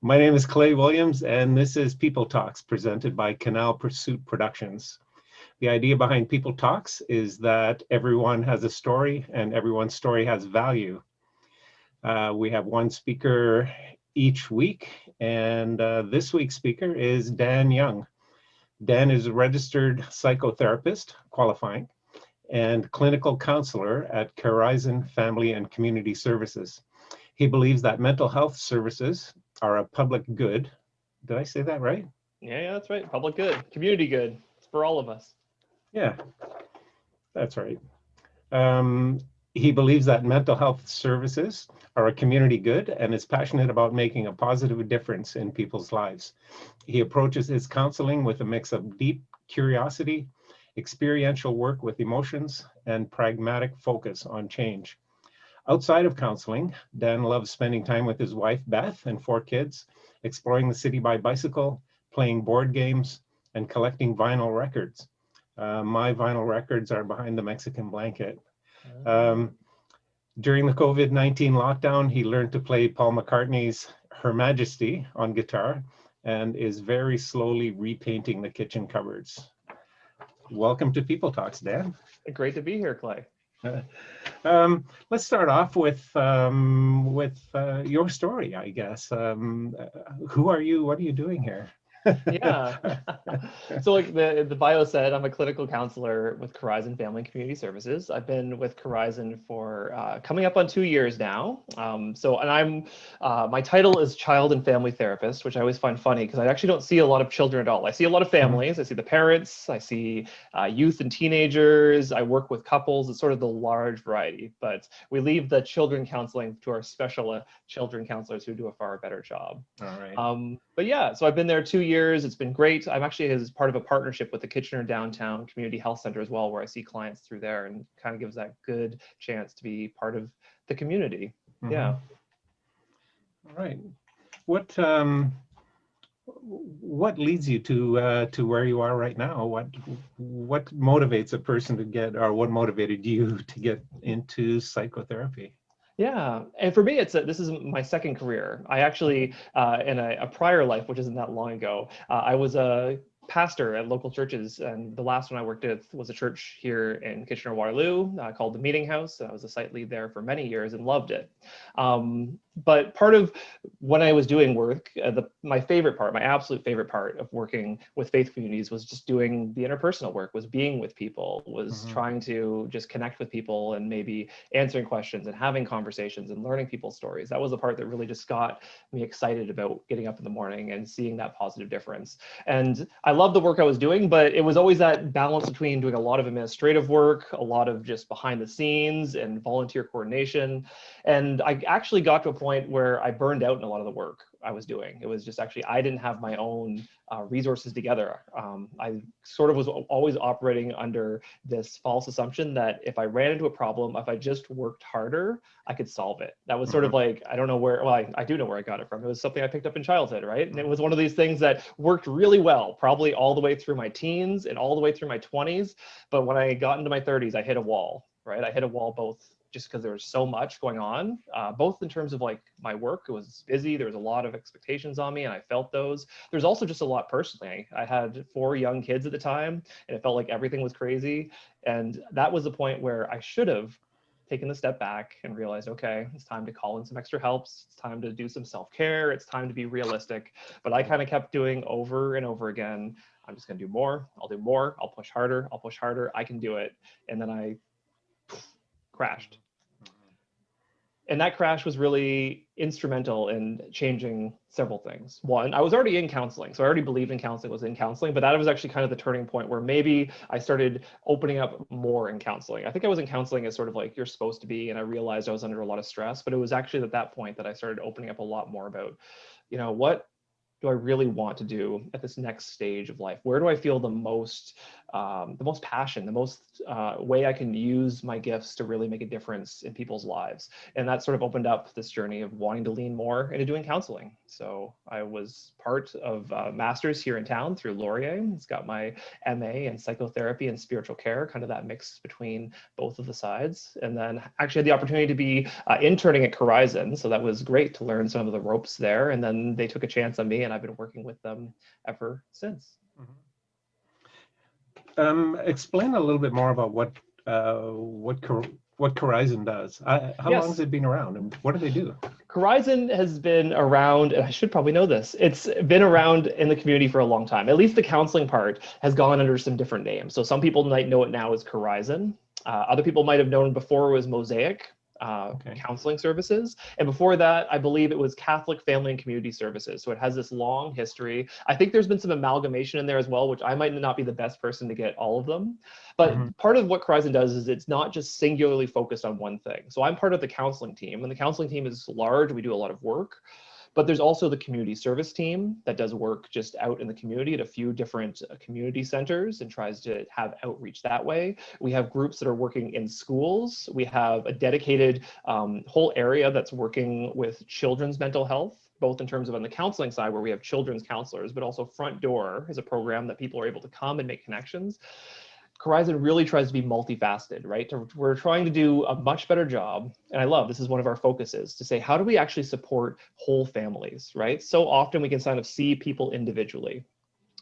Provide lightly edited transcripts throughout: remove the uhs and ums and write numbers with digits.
My name is Clay Williams, and this is People Talks, presented by Canal Pursuit Productions. The idea behind People Talks is that everyone has a story, and everyone's story has value. We have one speaker each week, and this week's speaker is Dan Young. Dan is a registered psychotherapist, qualifying, and clinical counselor at Carizon Family and Community Services. He believes that mental health services are a public good. Did I say that right? Yeah, that's right. Public good, community good. It's for all of us. Yeah, that's right. He believes that mental health services are a community good and is passionate about making a positive difference in people's lives. He approaches his counseling with a mix of deep curiosity, experiential work with emotions, and pragmatic focus on change. Outside of counseling, Dan loves spending time with his wife, Beth, and 4 kids, exploring the city by bicycle, playing board games, and collecting vinyl records. My vinyl records are behind the Mexican blanket. During the COVID-19 lockdown, he learned to play Paul McCartney's Majesty on guitar and is very slowly repainting the kitchen cupboards. Welcome to People Talks, Dan. Great to be here, Clay. Let's start off with your story, I guess. Who are you? What are you doing here? Yeah. So like the bio said, I'm a clinical counselor with Carizon Family and Community Services. I've been with Carizon for coming up on 2 years now. And I'm my title is Child and Family Therapist, which I always find funny because I actually don't see a lot of children at all. I see a lot of families. I see the parents. I see youth and teenagers. I work with couples. It's sort of the large variety, but we leave the children counseling to our special children counselors who do a far better job. All right. But yeah, so I've been there 2 years. It's been great. I'm actually as part of a partnership with the Kitchener Downtown Community Health Center as well, where I see clients through there, and kind of gives that good chance to be part of the community. Mm-hmm. Yeah. All right. What leads you to where you are right now? What motivates a person to get, or what motivated you to get into psychotherapy? Yeah, and for me, this is my second career. I actually, in a prior life, which isn't that long ago, I was a pastor at local churches, and the last one I worked at was a church here in Kitchener-Waterloo called the Meeting House. I was a site lead there for many years and loved it. But part of when I was doing work, my favorite part, my absolute favorite part of working with faith communities was just doing the interpersonal work, was being with people, was trying to just connect with people and maybe answering questions and having conversations and learning people's stories. That was the part that really just got me excited about getting up in the morning and seeing that positive difference. And I loved the work I was doing, but it was always that balance between doing a lot of administrative work, a lot of just behind the scenes and volunteer coordination. And I actually got to a point where I burned out in a lot of the work I was doing. It was just actually, I didn't have my own resources together. I sort of was always operating under this false assumption that if I ran into a problem, if I just worked harder, I could solve it. That was sort of like, I don't know where, well, I do know where I got it from. It was something I picked up in childhood, right? And it was one of these things that worked really well, probably all the way through my teens and all the way through my 20s. But when I got into my 30s, I hit a wall, right? I hit a wall both just because there was so much going on, both in terms of like my work, it was busy, there was a lot of expectations on me and I felt those. There's also just a lot personally. I had 4 young kids at the time and it felt like everything was crazy. And that was the point where I should have taken a step back and realized, okay, it's time to call in some extra helps. It's time to do some self-care. It's time to be realistic. But I kind of kept doing over and over again, I'm just gonna do more, I'll do more, I'll push harder, I can do it. And then I crashed. And that crash was really instrumental in changing several things. One, I was already in counseling, so I already believed in counseling, was in counseling, but that was actually kind of the turning point where maybe I started opening up more in counseling. I think I was in counseling as sort of like you're supposed to be, and I realized I was under a lot of stress, but it was actually at that point that I started opening up a lot more about, you know, what do I really want to do at this next stage of life? Where do I feel the most the most passion, the most way I can use my gifts to really make a difference in people's lives. And that sort of opened up this journey of wanting to lean more into doing counseling. So I was part of a master's here in town through Laurier. It's got my MA in psychotherapy and spiritual care, kind of that mix between both of the sides. And then actually had the opportunity to be interning at Carizon. So that was great to learn some of the ropes there. And then they took a chance on me, and I've been working with them ever since. Explain a little bit more about what Carizon does. How long has it been around, and what do they do? Carizon has been around, and I should probably know this, it's been around in the community for a long time. At least the counseling part has gone under some different names. So some people might know it now as Carizon. Other people might have known before it was Mosaic Counseling Services. And before that, I believe it was Catholic Family and Community Services. So it has this long history. I think there's been some amalgamation in there as well, which I might not be the best person to get all of them. But part of what Carizon does is it's not just singularly focused on one thing. So I'm part of the counseling team, and the counseling team is large. We do a lot of work. But there's also the community service team that does work just out in the community at a few different community centers and tries to have outreach that way. We have groups that are working in schools. We have a dedicated whole area that's working with children's mental health, both in terms of on the counseling side where we have children's counselors, but also Front Door is a program that people are able to come and make connections. Carizon really tries to be multifaceted, right? We're trying to do a much better job. And I love, this is one of our focuses, to say, how do we actually support whole families, right? So often we can kind of see people individually.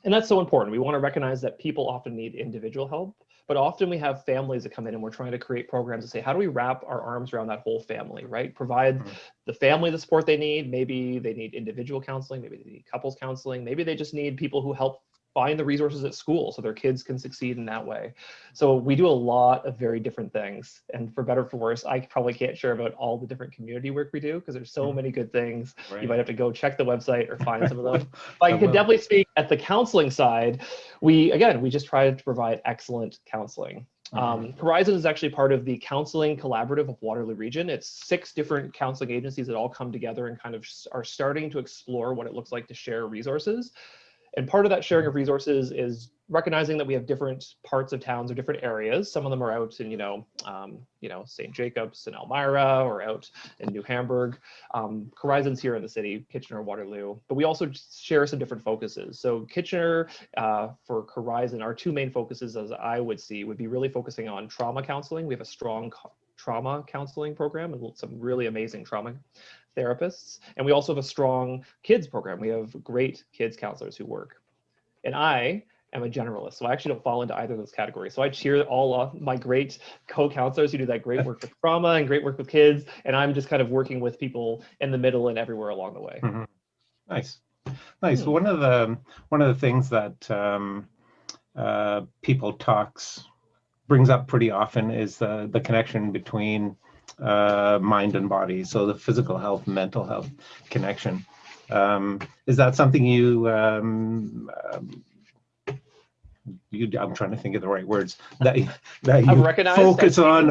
And that's so important. We want to recognize that people often need individual help, but often we have families that come in and we're trying to create programs to say, how do we wrap our arms around that whole family, right? Provide the family the support they need. Maybe they need individual counseling, maybe they need couples counseling, maybe they just need people who help find the resources at school so their kids can succeed in that way. So we do a lot of very different things. And for better or for worse, I probably can't share about all the different community work we do because there's so many good things. Right. You might have to go check the website or find some of them. But I can definitely speak at the counseling side. We just try to provide excellent counseling. Carizon is actually part of the Counseling Collaborative of Waterloo Region. It's 6 different counseling agencies that all come together and kind of are starting to explore what it looks like to share resources. And part of that sharing of resources is recognizing that we have different parts of towns or different areas. Some of them are out in, St. Jacobs and Elmira, or out in New Hamburg. Carizon's here in the city, Kitchener, Waterloo. But we also share some different focuses. So Kitchener, for Carizon, our 2 main focuses, as I would see, would be really focusing on trauma counseling. We have a strong trauma counseling program and some really amazing trauma therapists. And we also have a strong kids program. We have great kids counselors who work. And I am a generalist, so I actually don't fall into either of those categories. So I cheer all of my great co-counselors who do that great work with trauma and great work with kids. And I'm just kind of working with people in the middle and everywhere along the way. Nice. One of the things that people brings up pretty often is the connection between mind and body, so the physical health, mental health connection. Is that something I'm trying to think of the right words that you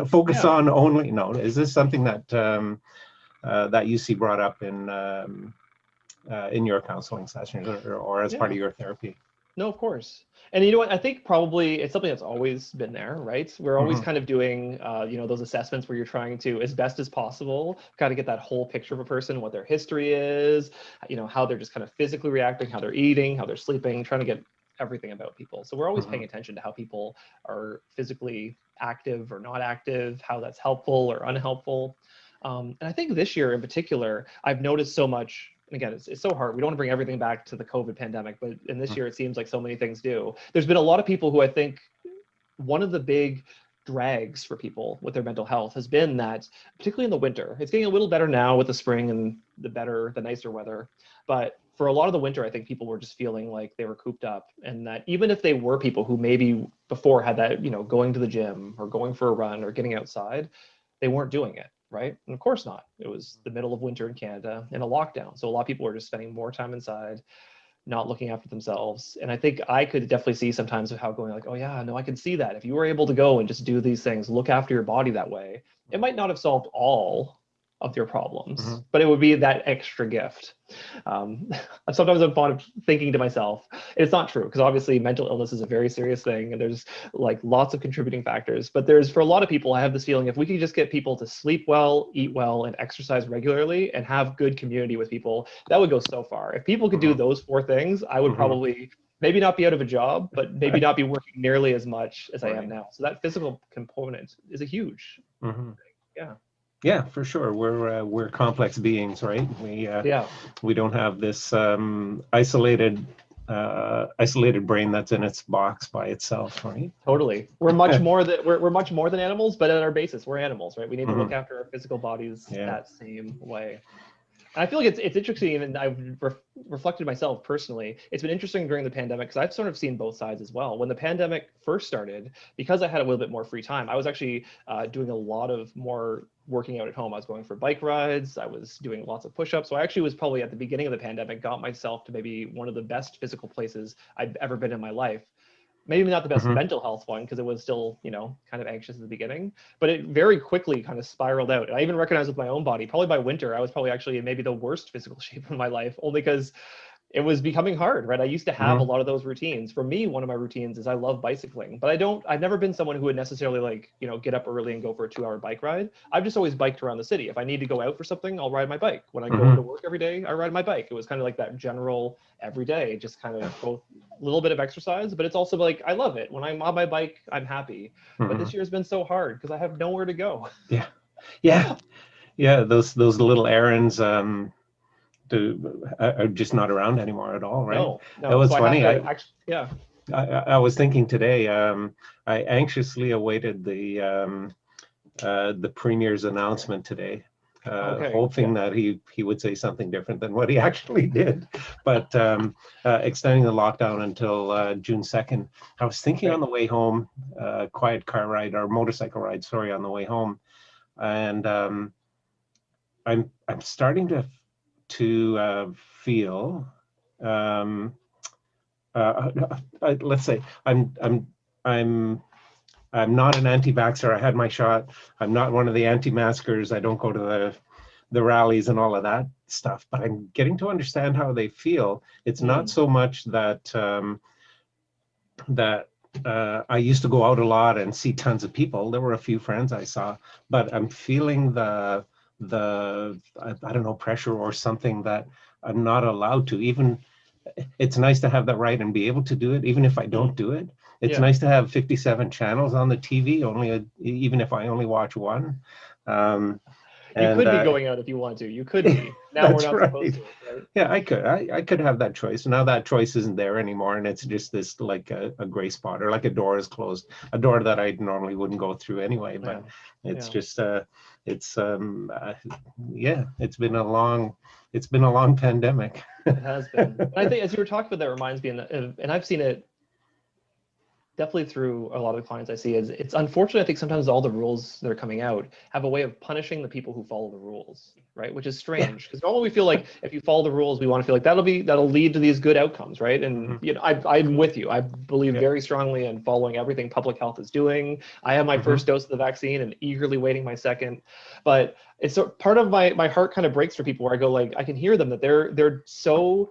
focus on only? No, is this something that that you see brought up in your counseling sessions or as part of your therapy? No, of course. And you know what, I think probably it's something that's always been there, right? We're always kind of doing, those assessments where you're trying to, as best as possible, kind of get that whole picture of a person, what their history is, how they're just kind of physically reacting, how they're eating, how they're sleeping, trying to get everything about people. So we're always paying attention to how people are physically active or not active, how that's helpful or unhelpful. And I think this year in particular, I've noticed so much. And again, it's so hard. We don't want to bring everything back to the COVID pandemic, but in this year, it seems like so many things do. There's been a lot of people who I think one of the big drags for people with their mental health has been that, particularly in the winter, it's getting a little better now with the spring and the nicer weather. But for a lot of the winter, I think people were just feeling like they were cooped up, and that even if they were people who maybe before had that, going to the gym or going for a run or getting outside, they weren't doing it. Right? And of course not. It was the middle of winter in Canada and a lockdown. So a lot of people were just spending more time inside, not looking after themselves. And I think I could definitely see sometimes of how going like, oh yeah, no, I can see that. If you were able to go and just do these things, look after your body that way, it might not have solved all of your problems, Mm-hmm. but it would be that extra gift. Sometimes I'm thought of thinking to myself, it's not true, because obviously mental illness is a very serious thing, and there's like lots of contributing factors. But there's, for a lot of people, I have this feeling, if we could just get people to sleep well, eat well, and exercise regularly, and have good community with people, that would go so far. If people could do those 4 things, I would probably maybe not be out of a job, but maybe not be working nearly as much as I am now. So that physical component is a huge thing. Yeah. Yeah, for sure. We're complex beings, right? We don't have this isolated brain that's in its box by itself, right? Totally. We're much more than animals, but at our basis, we're animals, right? We need to look after our physical bodies that same way. And I feel like it's interesting, and I've reflected myself personally. It's been interesting during the pandemic, because I've sort of seen both sides as well. When the pandemic first started, because I had a little bit more free time, I was actually doing a lot of more working out at home. I was going for bike rides. I was doing lots of push-ups. So I actually was probably at the beginning of the pandemic, got myself to maybe one of the best physical places I've ever been in my life. Maybe not the best mental health one, because it was still, kind of anxious at the beginning, but it very quickly kind of spiraled out. And I even recognized with my own body, probably by winter, I was probably actually in maybe the worst physical shape of my life, only because it was becoming hard, right? I used to have a lot of those routines. For me, one of my routines is I love bicycling, but I've never been someone who would necessarily get up early and go for a 2-hour bike ride. I've just always biked around the city. If I need to go out for something, I'll ride my bike. When I go into work every day, I ride my bike. It was kind of like that general every day, just kind of both a little bit of exercise, but it's also like, I love it. When I'm on my bike, I'm happy. But this year has been so hard because I have nowhere to go. Yeah. Those little errands are just not around anymore at all, right? No. It was so funny. I was thinking today, I anxiously awaited the premier's announcement today, hoping that he would say something different than what he actually did. But extending the lockdown until June 2nd, I was thinking on the way home, quiet car ride or motorcycle ride, sorry, on the way home, and I'm starting to feel, let's say, I'm not an anti-vaxxer. I had my shot. I'm not one of the anti-maskers. I don't go to the rallies and all of that stuff. But I'm getting to understand how they feel. It's not so much that I used to go out a lot and see tons of people. There were a few friends I saw, but I'm feeling the I don't know, pressure or something that I'm not allowed to. Even it's nice to have that right and be able to do it, even if I don't do it. It's nice to have 57 channels on the TV, even if I only watch one. You could be going out if you want to. You could be. Now we're not supposed to, right? Yeah, I could have that choice. Now that choice isn't there anymore, and it's just this like a gray spot, or like a door is closed, a door that I normally wouldn't go through anyway. But it's just it's been a long pandemic. It has been. And I think as you were talking about that, reminds me, and I've seen it definitely through a lot of the clients I see, is it's unfortunate. I think sometimes all the rules that are coming out have a way of punishing the people who follow the rules, right? Which is strange, because normally we feel like if you follow the rules, we want to feel like that'll lead to these good outcomes, right? And I'm with you. I believe very strongly in following everything public health is doing. I have my first dose of the vaccine and eagerly waiting my second, but it's part of my heart kind of breaks for people where I go, like, I can hear them that they're so,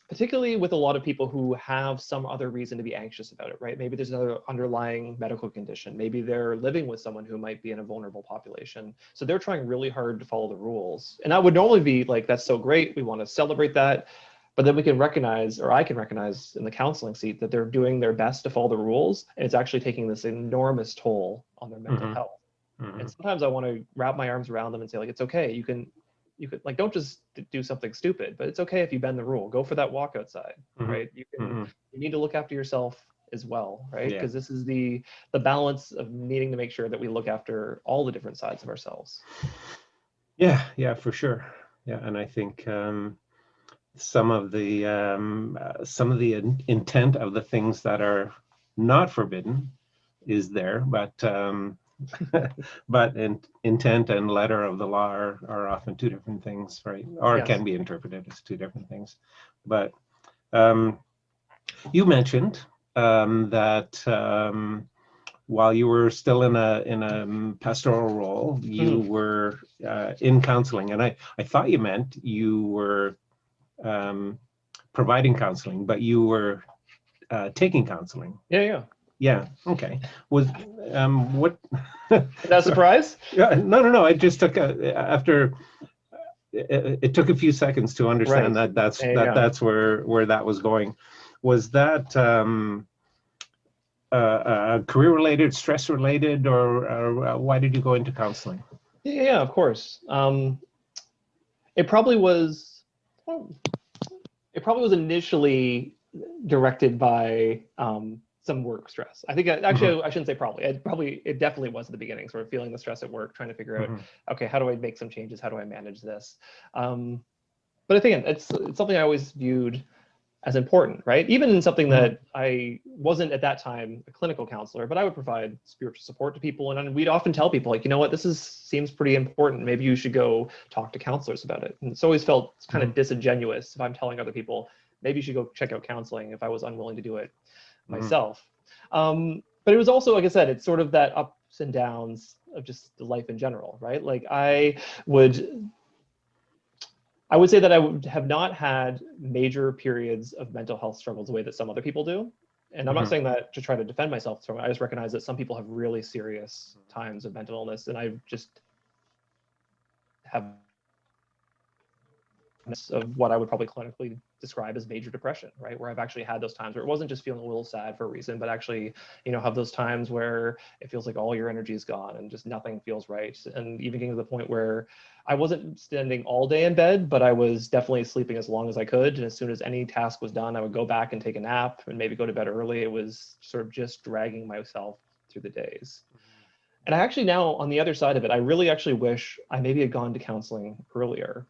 particularly with a lot of people who have some other reason to be anxious about it, right? Maybe there's another underlying medical condition. Maybe they're living with someone who might be in a vulnerable population. So they're trying really hard to follow the rules. And that would normally be like, that's so great. We want to celebrate that. But then we can recognize, or I can recognize in the counseling seat, that they're doing their best to follow the rules. And it's actually taking this enormous toll on their mental health. And sometimes I want to wrap my arms around them and say, like, it's okay. You could like, don't just do something stupid, but it's okay if you bend the rule. Go for that walk outside, right? You need to look after yourself as well, right? Because this is the balance of needing to make sure that we look after all the different sides of ourselves. Yeah, for sure. Yeah, and I think some of the intent of the things that are not forbidden is there, but but intent and letter of the law are often two different things, right? Or can be interpreted as two different things. But you mentioned that while you were still in a pastoral role, you were in counseling, and I thought you meant you were providing counseling, but you were taking counseling. Yeah. Yeah. Okay. Was what? Is that a surprise? Yeah. No. I just took after. It took a few seconds to understand Right. that's where that was going. Was that career related, stress related, or why did you go into counseling? Yeah, of course. It probably was. It probably was initially directed by some work stress. I think actually I shouldn't say probably. It definitely was at the beginning, sort of feeling the stress at work, trying to figure out, okay, how do I make some changes? How do I manage this? But I think it's something I always viewed as important, right? Even in something that I wasn't at that time a clinical counselor, but I would provide spiritual support to people, and we'd often tell people, like, you know what, this seems pretty important. Maybe you should go talk to counselors about it. And it's always felt kind of disingenuous if I'm telling other people, maybe you should go check out counseling, if I was unwilling to do it myself. But it was also, like I said, it's sort of that ups and downs of just life in general, right? Like I would say that I would have not had major periods of mental health struggles the way that some other people do. And I'm not saying that to try to defend myself from it. I just recognize that some people have really serious times of mental illness, and I just have of what I would probably clinically describe as major depression, right? Where I've actually had those times where it wasn't just feeling a little sad for a reason, but actually, have those times where it feels like all your energy is gone and just nothing feels right. And even getting to the point where I wasn't standing all day in bed, but I was definitely sleeping as long as I could. And as soon as any task was done, I would go back and take a nap and maybe go to bed early. It was sort of just dragging myself through the days. And I actually now, on the other side of it, I really actually wish I maybe had gone to counseling earlier.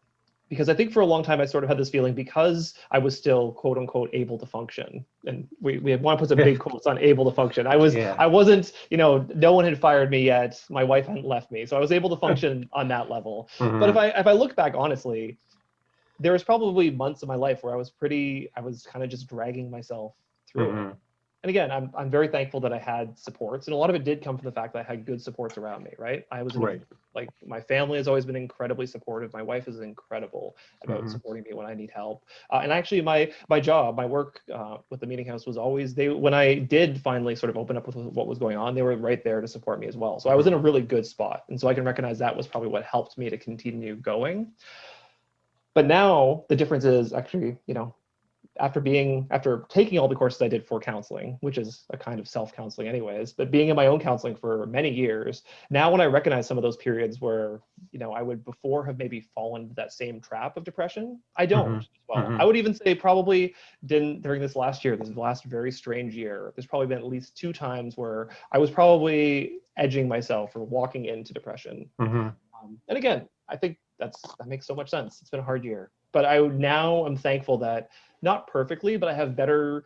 Because I think for a long time, I sort of had this feeling, because I was still, quote unquote, able to function. And we want to put some big quotes on able to function. I wasn't, no one had fired me yet. My wife hadn't left me. So I was able to function on that level. But if I look back honestly, there was probably months of my life where I was kind of just dragging myself through it. And again, I'm very thankful that I had supports, and a lot of it did come from the fact that I had good supports around me, right? I was like, my family has always been incredibly supportive. My wife is incredible about supporting me when I need help. And actually my job, my work with the meeting house was always, when I did finally sort of open up with what was going on, they were right there to support me as well. So I was in a really good spot. And so I can recognize that was probably what helped me to continue going. But now the difference is actually, after taking all the courses I did for counseling, which is a kind of self-counseling anyways, but being in my own counseling for many years, now when I recognize some of those periods where, I would before have maybe fallen into that same trap of depression, I don't. I would even say probably during this last very strange year, there's probably been at least 2 times where I was probably edging myself or walking into depression. And again, I think that makes so much sense. It's been a hard year, but I'm thankful that, not perfectly, but I have better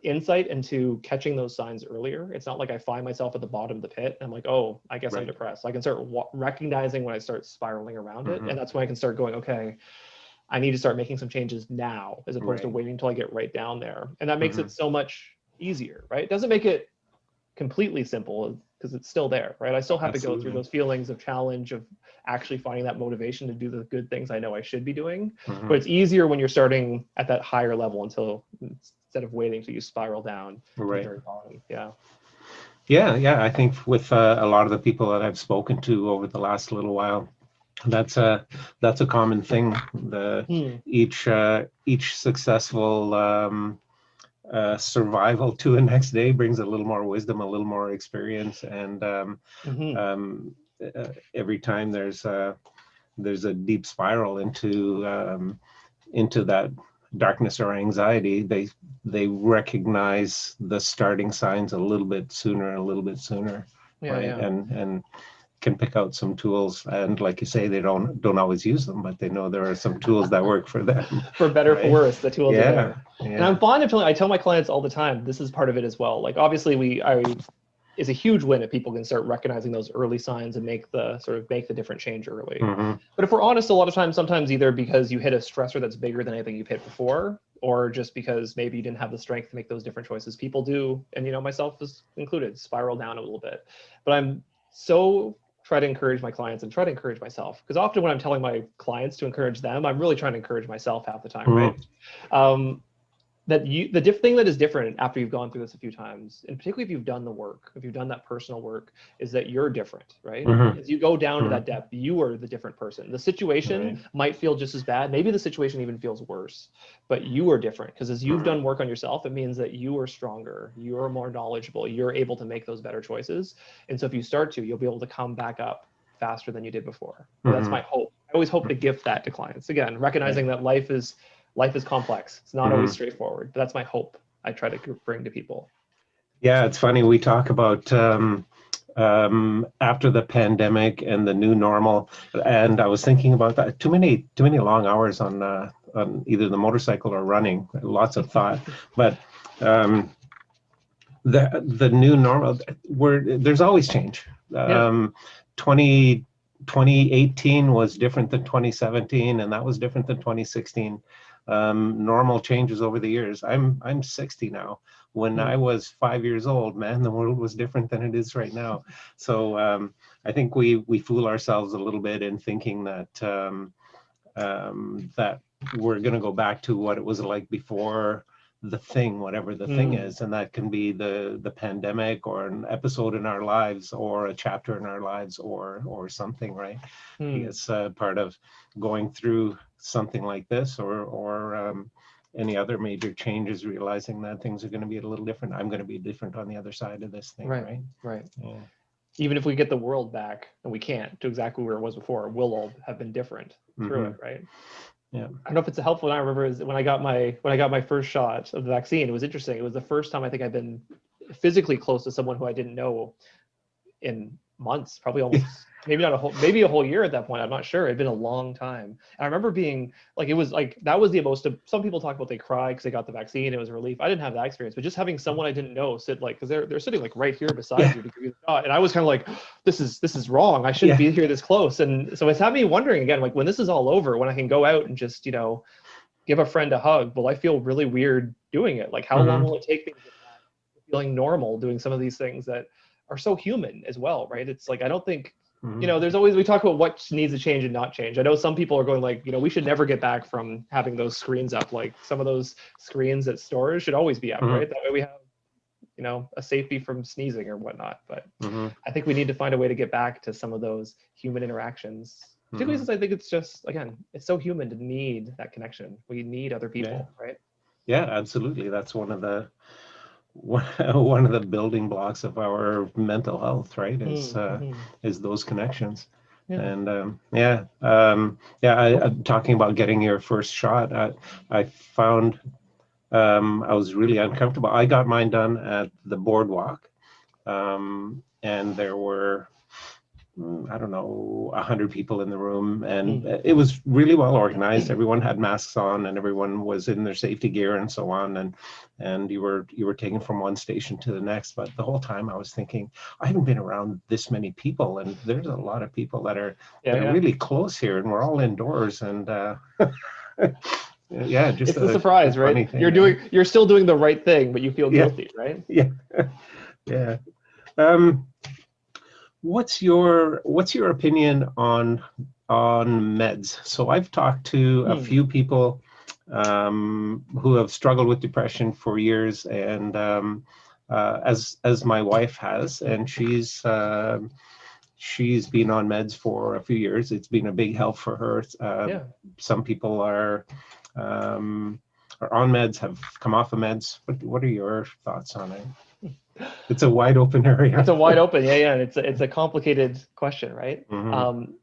insight into catching those signs earlier. It's not like I find myself at the bottom of the pit and I'm like, oh, I guess I'm depressed. I can start recognizing when I start spiraling around it. And that's when I can start going, okay, I need to start making some changes now, as opposed to waiting until I get right down there. And that makes it so much easier, right? It doesn't make it completely simple, because it's still there, right? I still have to go through those feelings of challenge, of actually finding that motivation to do the good things I know I should be doing. But it's easier when you're starting at that higher level, instead of waiting till you spiral down to the very bottom. Yeah. I think with a lot of the people that I've spoken to over the last little while, that's a common thing. Each successful survival to the next day brings a little more wisdom, a little more experience, and every time there's a deep spiral into that darkness or anxiety, they recognize the starting signs a little bit sooner, and can pick out some tools. And like you say, they don't always use them, but they know there are some tools that work for them. For better, for worse, the tools are there. And I'm fond of I tell my clients all the time, this is part of it as well. Like, obviously it's a huge win if people can start recognizing those early signs and make the different change early. But if we're honest, a lot of times, sometimes either because you hit a stressor that's bigger than anything you've hit before, or just because maybe you didn't have the strength to make those different choices. People do, and myself is included, spiral down a little bit. But I'm so try to encourage my clients and try to encourage myself, because often when I'm telling my clients to encourage them, I'm really trying to encourage myself half the time, right? The thing that is different after you've gone through this a few times, and particularly if you've done the work, if you've done that personal work, is that you're different, right? As you go down to that depth, you are the different person. The situation might feel just as bad. Maybe the situation even feels worse, but you are different, because as you've done work on yourself, it means that you are stronger, you're more knowledgeable, you're able to make those better choices. And so if you start to, you'll be able to come back up faster than you did before. That's my hope. I always hope to gift that to clients. Again, recognizing that life is complex. It's not always straightforward, but that's my hope I try to bring to people. Yeah, it's funny. We talk about after the pandemic and the new normal, and I was thinking about that. Too many long hours on either the motorcycle or running. Lots of thought, but the new normal, there's always change. 2018 was different than 2017, and that was different than 2016. Normal changes over the years. I'm 60 now. When I was 5 years old, man, the world was different than it is right now. So I think we fool ourselves a little bit in thinking that that we're going to go back to what it was like before the thing, whatever the thing is, and that can be the pandemic or an episode in our lives or a chapter in our lives or something, right? It's part of going through something like this or any other major changes, realizing that things are going to be a little different. I'm going to be different on the other side of this thing, right? Yeah. Even if we get the world back, and we can't, to exactly where it was before, we'll all have been different through it, right? Yeah. I don't know if it's helpful. I remember is when I got my first shot of the vaccine. It was interesting. It was the first time I think I've been physically close to someone who I didn't know in months, probably almost maybe a whole year at that point. I'm not sure. It'd been a long time. And I remember being like, it was like, that was the most, some people talk about they cry because they got the vaccine. It was a relief. I didn't have that experience, but just having someone I didn't know sit like, because they're sitting like right here beside you to give you the shot. And I was kind of like, this is wrong. I shouldn't be here this close. And so it's had me wondering again, like when this is all over, when I can go out and just, give a friend a hug, will I feel really weird doing it? Like how long will it take me to get back to feeling normal doing some of these things that are so human as well, right? It's like, I don't think, there's always, we talk about what needs to change and not change. I know some people are going like, we should never get back from having those screens up. Like some of those screens at stores should always be up, right? That way we have, a safety from sneezing or whatnot. But I think we need to find a way to get back to some of those human interactions. Particularly since I think it's just, again, it's so human to need that connection. We need other people, right? Yeah, absolutely. That's one of the building blocks of our mental health, right? Is those connections. And talking about getting your first shot, I found I was really uncomfortable. I got mine done at the boardwalk, and there were 100 people in the room, and it was really well organized. Everyone had masks on, and everyone was in their safety gear and so on. And you were taken from one station to the next. But the whole time I was thinking, I haven't been around this many people, and there's a lot of people that are really close here, and we're all indoors. And just it's the surprise, right? You're still doing the right thing, but you feel guilty, right? Yeah. What's your opinion on meds? So I've talked to a few people who have struggled with depression for years, and as my wife has, and she's been on meds for a few years. It's been a big help for her. Some people are on meds, have come off of meds. What are your thoughts on it? It's a wide open area. It's a wide open, and it's a complicated question, right?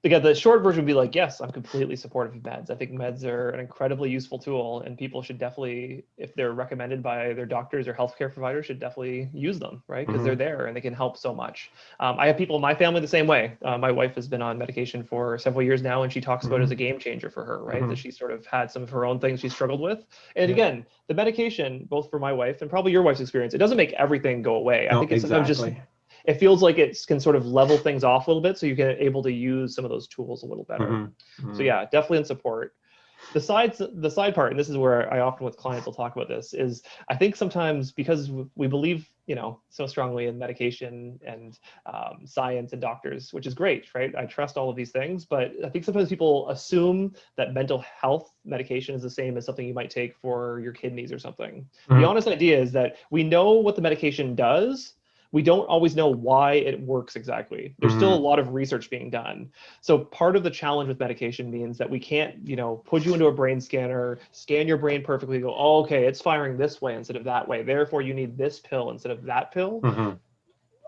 Again, the short version would be like, yes, I'm completely supportive of meds. I think meds are an incredibly useful tool, and people should definitely, if they're recommended by their doctors or healthcare providers, should definitely use them, right? Because they're there and they can help so much. I have people in my family the same way. My wife has been on medication for several years now, and she talks about it as a game changer for her, right? That she sort of had some of her own things she struggled with. And again, the medication, both for my wife and probably your wife's experience, it doesn't make everything go away. I think it's sometimes just, it feels like it can sort of level things off a little bit so you get able to use some of those tools a little better. So yeah, definitely in support. The side part, and this is where I often with clients will talk about this, is I think sometimes because we believe, so strongly in medication and science and doctors, which is great, right? I trust all of these things, but I think sometimes people assume that mental health medication is the same as something you might take for your kidneys or something. The honest idea is that we know what the medication does. We don't always know why it works exactly. There's still a lot of research being done. So part of the challenge with medication means that we can't, put you into a brain scanner, scan your brain perfectly, go, oh, okay, it's firing this way instead of that way. Therefore, you need this pill instead of that pill.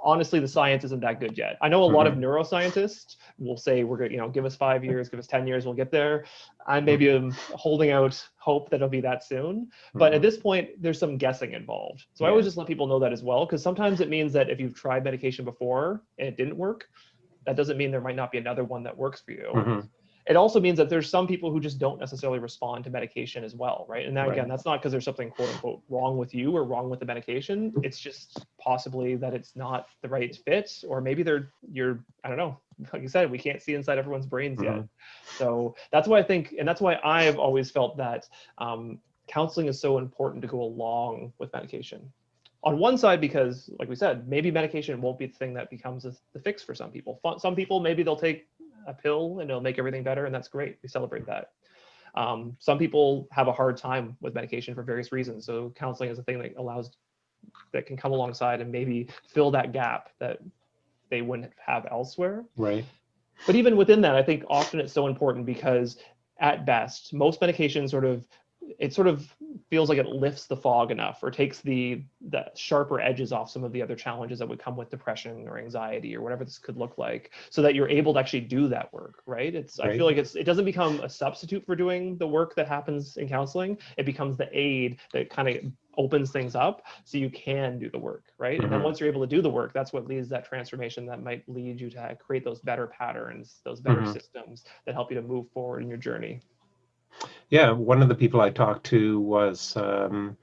Honestly, the science isn't that good yet. I know a lot of neuroscientists will say, we're going to, give us 5 years, give us 10 years, we'll get there. I maybe am holding out hope that it'll be that soon. But at this point, there's some guessing involved. So I always just let people know that as well, because sometimes it means that if you've tried medication before and it didn't work, that doesn't mean there might not be another one that works for you. It also means that there's some people who just don't necessarily respond to medication as well, right? And now, again, that's not because there's something quote unquote wrong with you or wrong with the medication. It's just possibly that it's not the right fit, or maybe I don't know, like you said, we can't see inside everyone's brains yet. So that's why I think, and that's why I've always felt that counseling is so important to go along with medication. On one side, because like we said, maybe medication won't be the thing that becomes the fix for some people. Some people, maybe they'll take a pill and it'll make everything better, and that's great. We celebrate that. Some people have a hard time with medication for various reasons. So counseling is a thing that can come alongside and maybe fill that gap that they wouldn't have elsewhere. Right. But even within that, I think often it's so important because at best, most medications sort of feels like it lifts the fog enough, or takes the sharper edges off some of the other challenges that would come with depression or anxiety or whatever this could look like, so that you're able to actually do that work, right? I feel like it doesn't become a substitute for doing the work that happens in counseling. It becomes the aid that kind of opens things up so you can do the work, right? And then once you're able to do the work, that's what leads that transformation that might lead you to create those better patterns, those better systems that help you to move forward in your journey. Yeah, one of the people I talked to was on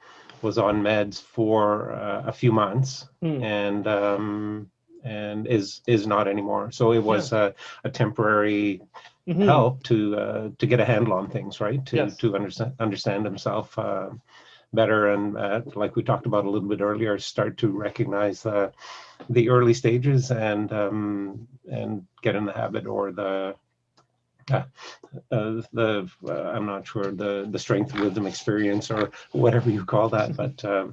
meds for a few months, and is not anymore. So it was a temporary help to get a handle on things, right? To understand himself better, and like we talked about a little bit earlier, start to recognize the early stages and get in the habit, or I'm not sure, the strength of wisdom experience, or whatever you call that, but to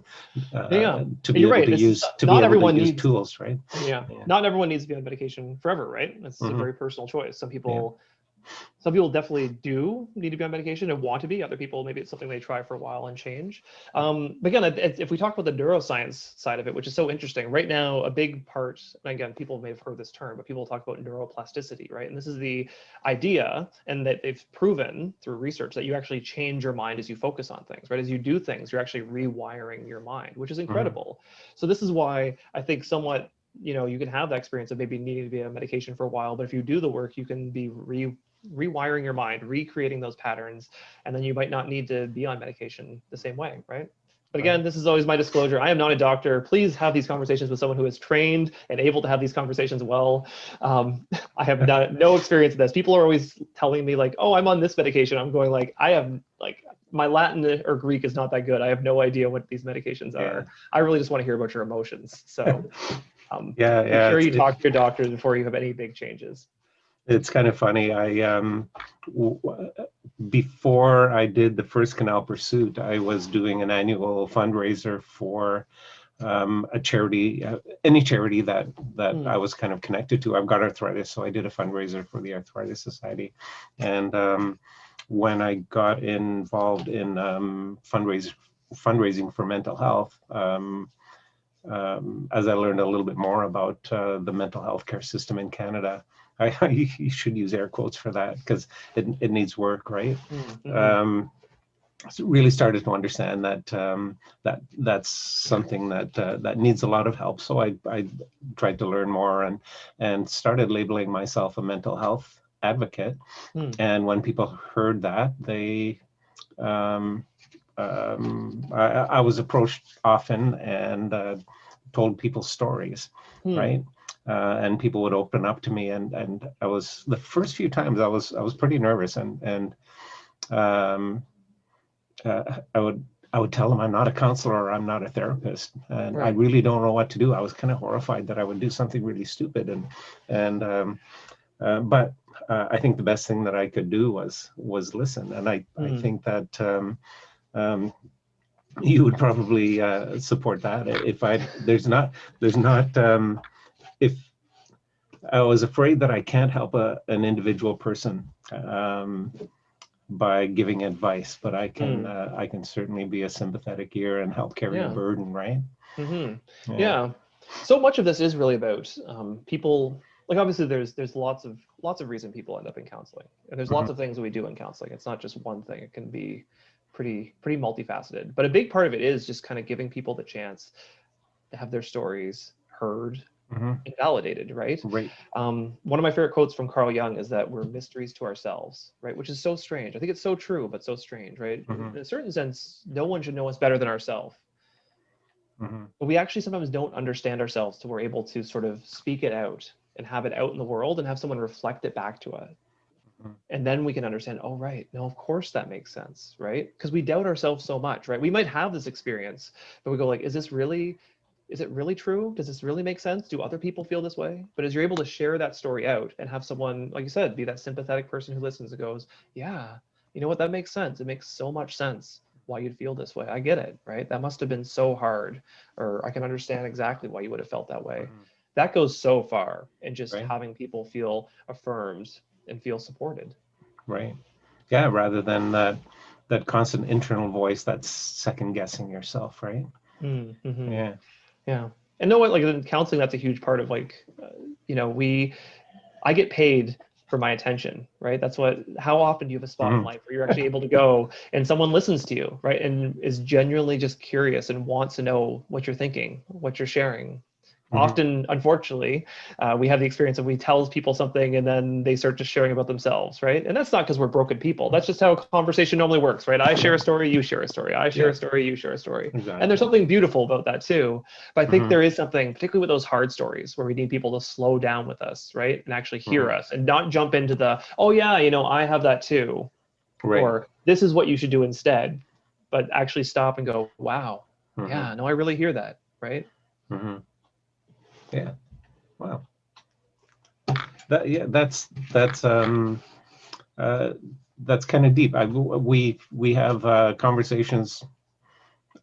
be able to use tools, right? Not everyone needs to be on medication forever, right? It's a very personal choice. Some people definitely do need to be on medication and want to be. Other people, maybe it's something they try for a while and change. But again, if we talk about the neuroscience side of it, which is so interesting, right now, a big part, and again, people may have heard this term, but people talk about neuroplasticity, right? And this is the idea, and that they've proven through research, that you actually change your mind as you focus on things, right? As you do things, you're actually rewiring your mind, which is incredible. So this is why I think somewhat, you can have the experience of maybe needing to be on medication for a while, but if you do the work, you can be rewiring your mind, recreating those patterns, and then you might not need to be on medication the same way, right? But again, this is always my disclosure. I am not a doctor. Please have these conversations with someone who is trained and able to have these conversations well. I have no experience with this. People are always telling me like, oh, I'm on this medication. I'm going like, my Latin or Greek is not that good. I have no idea what these medications are. I really just want to hear about your emotions. So make sure you talk to your doctors before you have any big changes. It's kind of funny. Before I did the first Canal Pursuit, I was doing an annual fundraiser for a charity, any charity that I was kind of connected to. I've got arthritis, so I did a fundraiser for the Arthritis Society. And when I got involved in fundraising for mental health, as I learned a little bit more about the mental health care system in Canada, you should use air quotes for that, because it needs work, right? So really started to understand that that's something that needs a lot of help. So I tried to learn more and started labeling myself a mental health advocate. And when people heard that, I was approached often and told people stories, right? And people would open up to me, and I was, the first few times I was pretty nervous, and I would tell them I'm not a counselor or I'm not a therapist, and I Right. really don't know what to do. I was kind of horrified that I would do something really stupid, but I think the best thing that I could do was listen, and I think that you would probably support that. If if I was afraid that I can't help an individual person by giving advice, but I can certainly be a sympathetic ear and help carry a burden, right? Yeah. So much of this is really about people. Like obviously, there's lots of reason people end up in counseling, and there's lots of things that we do in counseling. It's not just one thing. It can be pretty multifaceted. But a big part of it is just kind of giving people the chance to have their stories heard and validated, right? Right. One of my favorite quotes from Carl Jung is that we're mysteries to ourselves, right? Which is so strange. I think it's so true, but so strange, right? In a certain sense, no one should know us better than ourselves. But we actually sometimes don't understand ourselves till we're able to sort of speak it out and have it out in the world and have someone reflect it back to us. And then we can understand, oh, right, no, of course that makes sense, right? Because we doubt ourselves so much, right? We might have this experience, but we go like, is it really true? Does this really make sense? Do other people feel this way? But as you're able to share that story out and have someone, like you said, be that sympathetic person who listens and goes, yeah, you know what, that makes sense. It makes so much sense why you'd feel this way. I get it, right? That must have been so hard, or I can understand exactly why you would have felt that way. That goes so far in just having people feel affirmed and feel supported. Right. Yeah, rather than that constant internal voice that's second guessing yourself, right? Yeah. Yeah. And know what, like in counseling, that's a huge part of like, I get paid for my attention, right? How often do you have a spot in life where you're actually able to go and someone listens to you, right? And is genuinely just curious and wants to know what you're thinking, what you're sharing. Often, unfortunately, we have the experience of we tell people something and then they start just sharing about themselves, right? And that's not because we're broken people. That's just how a conversation normally works, right? I share a story, you share a story. I share a story, you share a story. Exactly. And there's something beautiful about that too. But I think there is something, particularly with those hard stories, where we need people to slow down with us, right? And actually hear us and not jump into the, oh yeah, I have that too. Right. Or this is what you should do instead. But actually stop and go, wow, yeah, no, I really hear that, right? Yeah. Wow. That's kind of deep. We have conversations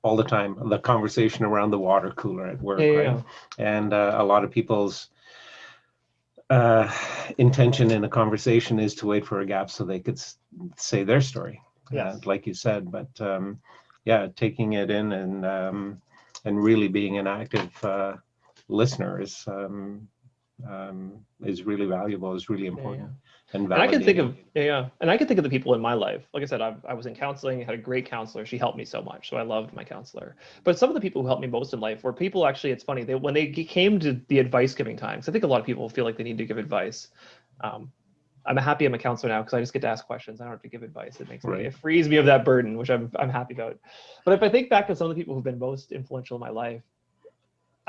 all the time. The conversation around the water cooler at work, right? And a lot of people's intention in a conversation is to wait for a gap so they could say their story, like you said. But taking it in and really being an active listener is really valuable, is really important. And I can think of the people in my life. Like I said, I was in counseling, had a great counselor. She helped me so much, so I loved my counselor. But some of the people who helped me most in life were people, actually, it's funny, when they came to the advice giving time, because I think a lot of people feel like they need to give advice. I'm happy I'm a counselor now because I just get to ask questions. I don't have to give advice. It frees me of that burden, which I'm happy about. But if I think back to some of the people who've been most influential in my life,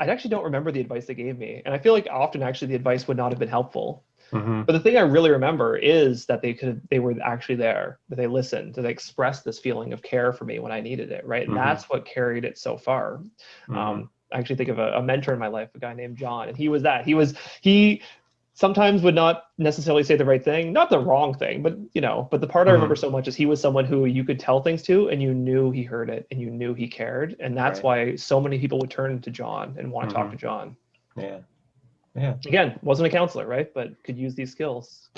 I actually don't remember the advice they gave me. And I feel like often actually the advice would not have been helpful. But the thing I really remember is that they were actually there, that they listened, that they expressed this feeling of care for me when I needed it, right? And that's what carried it so far. I actually think of a mentor in my life, a guy named John, and he was that. He sometimes would not necessarily say the right thing, not the wrong thing, but but the part I remember so much is he was someone who you could tell things to and you knew he heard it and you knew he cared. And that's why so many people would turn to John and want to talk to John. Yeah. Again, wasn't a counselor, right? But could use these skills.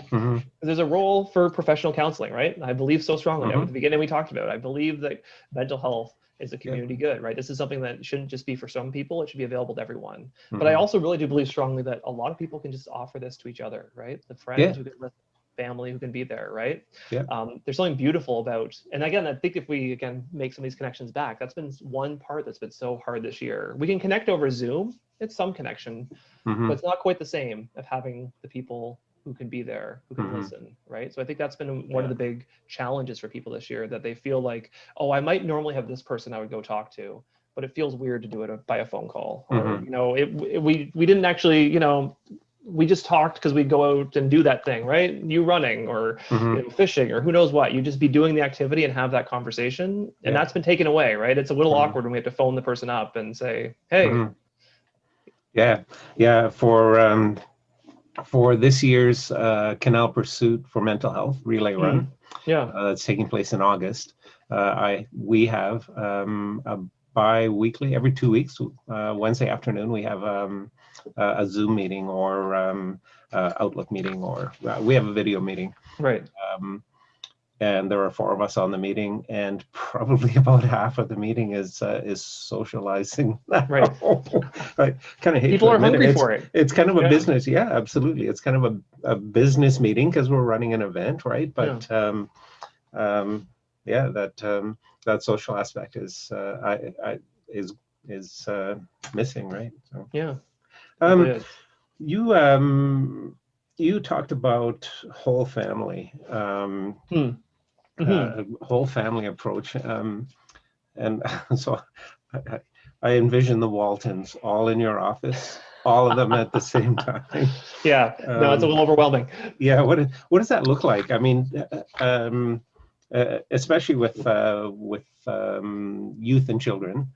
There's a role for professional counseling, right? And I believe so strongly. At the beginning, we talked about it. I believe that mental health is a community good, right? This is something that shouldn't just be for some people. It should be available to everyone. But I also really do believe strongly that a lot of people can just offer this to each other, right? The friends who can listen, family who can be there, right? There's something beautiful about, and again, I think if we make some of these connections back, that's been one part that's been so hard this year. We can connect over Zoom. It's some connection, but it's not quite the same of having the people who can be there, who can listen, right? So I think that's been one of the big challenges for people this year, that they feel like, oh, I might normally have this person I would go talk to, but it feels weird to do it by a phone call. Or, we didn't actually, we just talked because we go out and do that thing, right? You running or fishing or who knows what. You just be doing the activity and have that conversation, and that's been taken away, right? It's a little awkward when we have to phone the person up and say, "Hey." Yeah. For this year's Canal Pursuit for Mental Health Relay Run, that's taking place in August. We have a bi-weekly, every 2 weeks, Wednesday afternoon, we have a Zoom meeting or Outlook meeting, or we have a video meeting. Right. And there are 4 of us on the meeting, and probably about half of the meeting is socializing. Right. I kind of hate people to are admit hungry for it. It's kind of a business. Yeah, absolutely. It's kind of a business meeting because we're running an event, right? But that social aspect is missing, right? So. Yeah. You talked about whole family. Whole family approach, and so I envision the Waltons all in your office, all of them at the same time. Yeah, no, it's a little overwhelming. Yeah, what does that look like? I mean, especially with youth and children.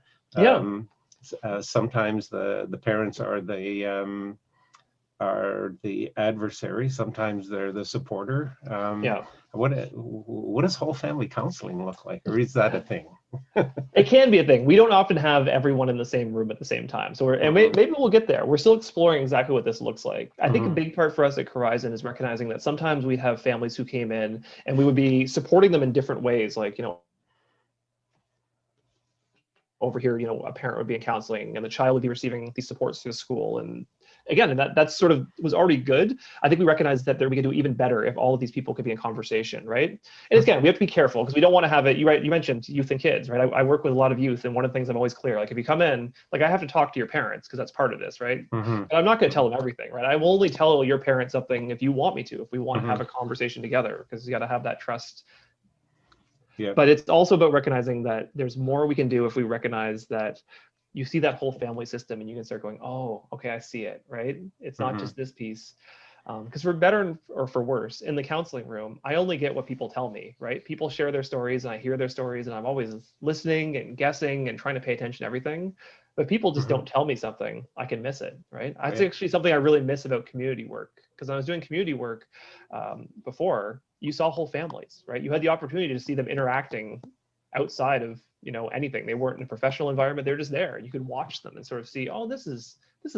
Sometimes the parents are the adversary. Sometimes they're the supporter. What does whole family counseling look like, or is that a thing? It can be a thing. We don't often have everyone in the same room at the same time. So maybe we'll get there. We're still exploring exactly what this looks like. I think a big part for us at Carizon is recognizing that sometimes we'd have families who came in and we would be supporting them in different ways. Like, over here, a parent would be in counseling and the child would be receiving these supports through school. And again, that sort of was already good. I think we recognized that we could do even better if all of these people could be in conversation, right? And again, we have to be careful because we don't want to have it. You mentioned youth and kids, right? I work with a lot of youth, and one of the things I'm always clear, like if you come in, like I have to talk to your parents because that's part of this, right? But I'm not going to tell them everything, right? I will only tell your parents something if you want me to, if we want to have a conversation together, because you got to have that trust. Yeah. But it's also about recognizing that there's more we can do if we recognize that you see that whole family system and you can start going, oh, okay, I see it, right? It's not just this piece. Because for better or for worse, in the counseling room, I only get what people tell me, right? People share their stories and I hear their stories and I'm always listening and guessing and trying to pay attention to everything. But people just don't tell me something, I can miss it, right? That's actually something I really miss about community work. Because I was doing community work before, you saw whole families, right? You had the opportunity to see them interacting outside of anything. They weren't in a professional environment, they're just there. You could watch them and sort of see, oh, this is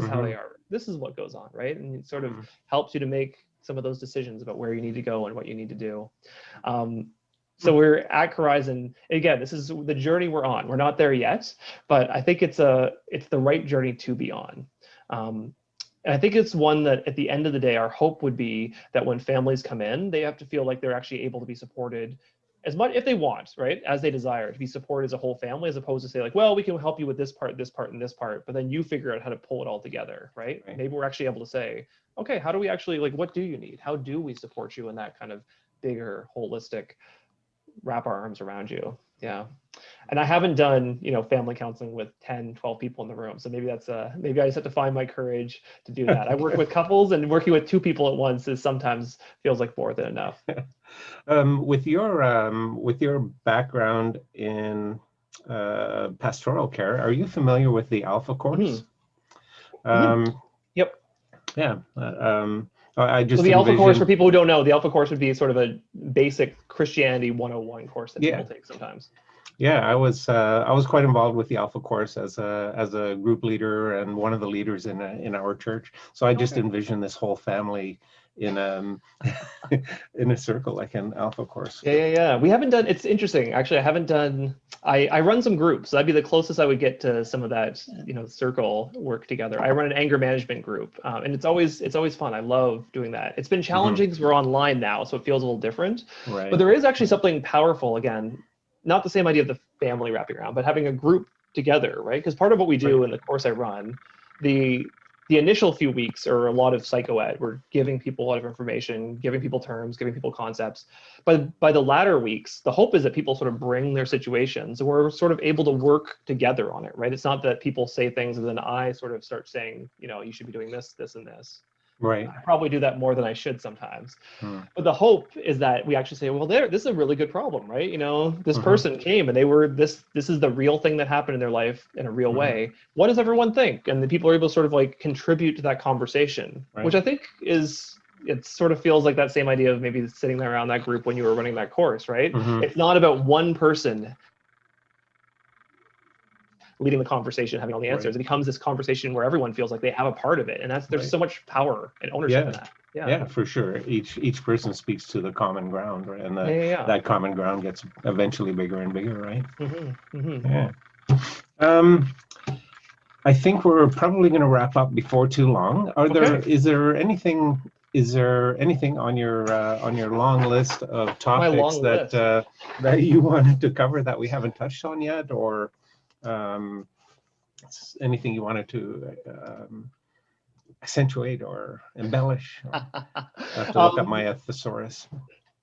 how they are. This is what goes on, right? And it sort of helps you to make some of those decisions about where you need to go and what you need to do. So we're at Carizon. Again, this is the journey we're on. We're not there yet, but I think it's the right journey to be on. And I think it's one that at the end of the day, our hope would be that when families come in, they have to feel like they're actually able to be supported as much if they want, right? As they desire to be supported as a whole family, as opposed to say like, well, we can help you with this part, and this part, but then you figure out how to pull it all together, right? Maybe we're actually able to say, okay, how do we actually, like, what do you need? How do we support you in that kind of bigger, holistic, wrap our arms around you? Yeah. And I haven't done, family counseling with 10, 12 people in the room. So maybe that's maybe I just have to find my courage to do that. I work with couples, and working with 2 people at once is sometimes feels like more than enough. With your background in pastoral care, are you familiar with the Alpha course? Yep. Yeah. I just the Alpha course, for people who don't know, the Alpha course would be sort of a basic Christianity 101 course that people take sometimes. Yeah, I was quite involved with the Alpha course as a group leader and one of the leaders in our church. So I just envision this whole family in in a circle like an Alpha course. Yeah. We haven't done. It's interesting, actually. I haven't done. I run some groups. That'd be the closest I would get to some of that, circle work together. I run an anger management group, and it's always fun. I love doing that. It's been challenging because we're online now, so it feels a little different. Right. But there is actually something powerful. Again, not the same idea of the family wrapping around, but having a group together, right? Because part of what we do in the course I run, the initial few weeks are a lot of psychoed. We're giving people a lot of information, giving people terms, giving people concepts. But by the latter weeks, the hope is that people sort of bring their situations. We're sort of able to work together on it, right? It's not that people say things and then I sort of start saying, you should be doing this, this, and this. Right. I probably do that more than I should sometimes. Hmm. But the hope is that we actually say, well, this is a really good problem, right? You know, this Mhm. person came and they were this is the real thing that happened in their life in a real Mhm. way. What does everyone think? And the people are able to sort of like contribute to that conversation, which Right. I think it sort of feels like that same idea of maybe sitting there around that group when you were running that course, right? Mhm. It's not about one person leading the conversation, having all the answers. Right. It becomes this conversation where everyone feels like they have a part of it, and there's Right. so much power and ownership in Yeah. that. Yeah, for sure. Each person speaks to the common ground, right? And Yeah. that common ground gets eventually bigger and bigger, right? Mm-hmm. Mm-hmm. Yeah. I think we're probably going to wrap up before too long. Okay. Is there anything on your long list of My topics long that list. that you wanted to cover that we haven't touched on yet, or anything you wanted to accentuate or embellish? I have to look up my thesaurus.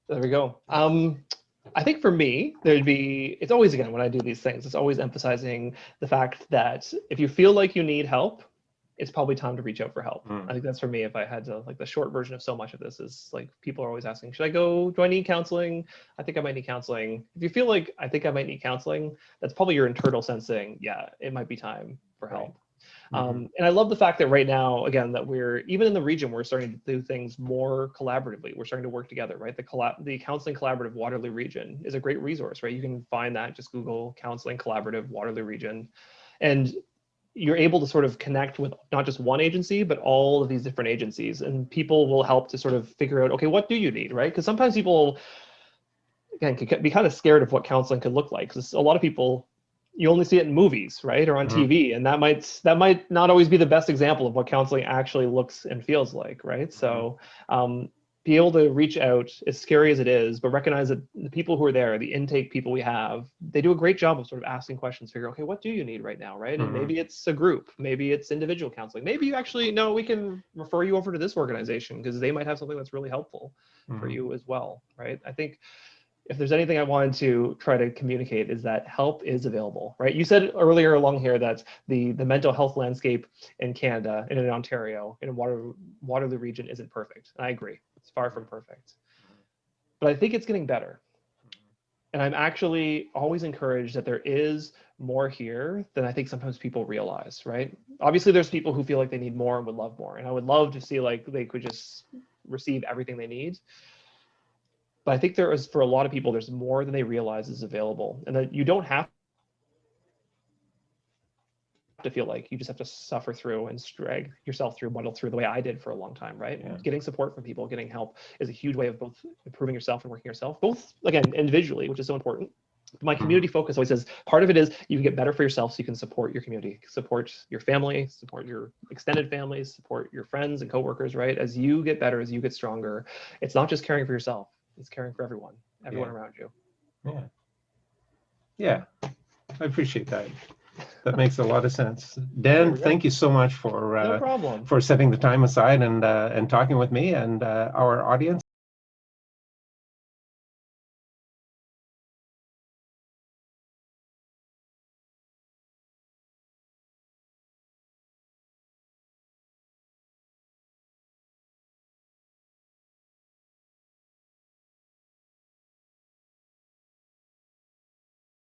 There we go. I think for me, it's always, again, when I do these things, it's always emphasizing the fact that if you feel like you need help, it's probably time to reach out for help. I think that's for me. If I had to, like, the short version of so much of this is like, people are always asking, do I need counseling? I think I might need counseling. If you feel like I think I might need counseling, that's probably your internal sense saying, yeah, it might be time for help. Right. Mm-hmm. And I love the fact that right now, again, that we're, even in the region, we're starting to do things more collaboratively. We're starting to work together, right? The Counseling Collaborative Waterloo Region is a great resource, right? You can find that, just Google Counseling Collaborative Waterloo Region. And you're able to sort of connect with not just one agency, but all of these different agencies. And people will help to sort of figure out, okay, what do you need, right? Because sometimes people, again, can be kind of scared of what counseling could look like. Because a lot of people, you only see it in movies, right, or on TV, and that might not always be the best example of what counseling actually looks and feels like, right? So be able to reach out, as scary as it is, but recognize that the people who are there, the intake people we have, they do a great job of sort of asking questions, figure, okay, what do you need right now, right? And maybe it's a group, maybe it's individual counseling, maybe you actually, no, we can refer you over to this organization because they might have something that's really helpful for you as well, right? I think if there's anything I wanted to try to communicate is that help is available, right? You said earlier along here that the mental health landscape in Canada and in Ontario, in Waterloo region, isn't perfect. And I agree, it's far from perfect. But I think it's getting better. And I'm actually always encouraged that there is more here than I think sometimes people realize, right? Obviously, there's people who feel like they need more and would love more. And I would love to see like they could just receive everything they need. But I think there is, for a lot of people, there's more than they realize is available, and that you don't have to feel like you just have to suffer through and drag yourself through, muddle through the way I did for a long time, right? Yeah. Getting support from people, getting help is a huge way of both improving yourself and working yourself, both, again, individually, which is so important. My community focus always says part of it is you can get better for yourself so you can support your community, support your family, support your extended families, support your friends and coworkers, right? As you get better, as you get stronger, it's not just caring for yourself, it's caring for everyone around you. Yeah, I appreciate that. That makes a lot of sense. Dan, thank you so much No problem. for setting the time aside and talking with me and our audience.